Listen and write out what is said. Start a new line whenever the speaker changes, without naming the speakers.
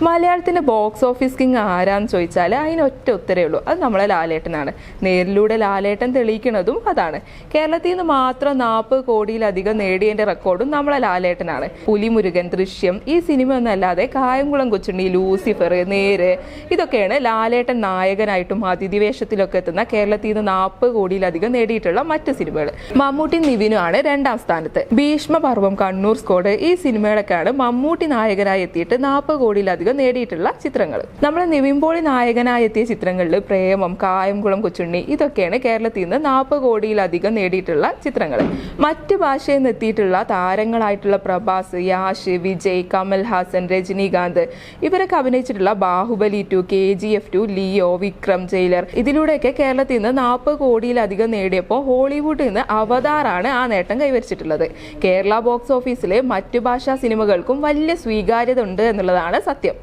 മലയാളത്തിന്റെ box office king ആരാന്ന് ചോദിച്ചാൽ അതിന് ഒറ്റ ഉത്തരേ ഉള്ളൂ, അത് നമ്മളെ ലാലേട്ടനാണ്. നേരിലൂടെ ലാലേട്ടൻ തെളിയിക്കുന്നതും അതാണ്. കേരളത്തിൽ നിന്ന് മാത്രം 40 കോടിയിലധികം നേടിയതിന്റെ റെക്കോർഡും നമ്മളെ ലാലേട്ടനാണ്. പുലിമുരുകൻ, ദൃശ്യം, ഈ സിനിമ ഒന്നല്ലാതെ കായംകുളം കൊച്ചുണ്ണി, ലൂസിഫർ, നേര്, ഇതൊക്കെയാണ് ലാലേട്ടൻ നായകനായിട്ടും അതിഥിവേഷത്തിലൊക്കെ എത്തുന്ന കേരളത്തിൽ നിന്ന് 40 കോടിയിലധികം നേടിയിട്ടുള്ള മറ്റ് സിനിമകൾ. മമ്മൂട്ടി നിവിനുമാണ് 2ാം സ്ഥാനത്ത്. ഭീഷ്മപർവം, കണ്ണൂർ സ്ക്വാഡ്, ഈ സിനിമകളൊക്കെയാണ് മമ്മൂട്ടി നായകനായി എത്തിയിട്ട് 40 കോടിയിലധികം നേടിയിട്ടുള്ള ചിത്രങ്ങൾ. നമ്മളെ നിവിൻ പോളി നായകനായി എത്തിയ ചിത്രങ്ങളിൽ പ്രേമം, കായംകുളം കൊച്ചുണ്ണി, ഇതൊക്കെയാണ് കേരളത്തിൽ നിന്ന് 40 കോടിയിലധികം നേടിയിട്ടുള്ള ചിത്രങ്ങൾ. മറ്റ് ഭാഷയിൽ നിന്ന് എത്തിയിട്ടുള്ള താരങ്ങളായിട്ടുള്ള പ്രഭാസ്, യാഷ്, വിജയ്, കമൽഹാസൻ, രജനീകാന്ത്, ഇവരൊക്കെ അഭിനയിച്ചിട്ടുള്ള ബാഹുബലി 2, KGF 2, ലിയോ, വിക്രം, ജയിലർ, ഇതിലൂടെയൊക്കെ കേരളത്തിൽ നിന്ന് 40 കോടിയിലധികം നേടിയപ്പോൾ ഹോളിവുഡിൽ നിന്ന് അവതാറാണ് ആ നേട്ടം കൈവരിച്ചിട്ടുള്ളത്. കേരള ബോക്സ് ഓഫീസിലെ മറ്റു ഭാഷാ സിനിമകൾക്കും വലിയ സ്വീകാര്യത ഉണ്ട് എന്നുള്ളതാണ് സത്യം.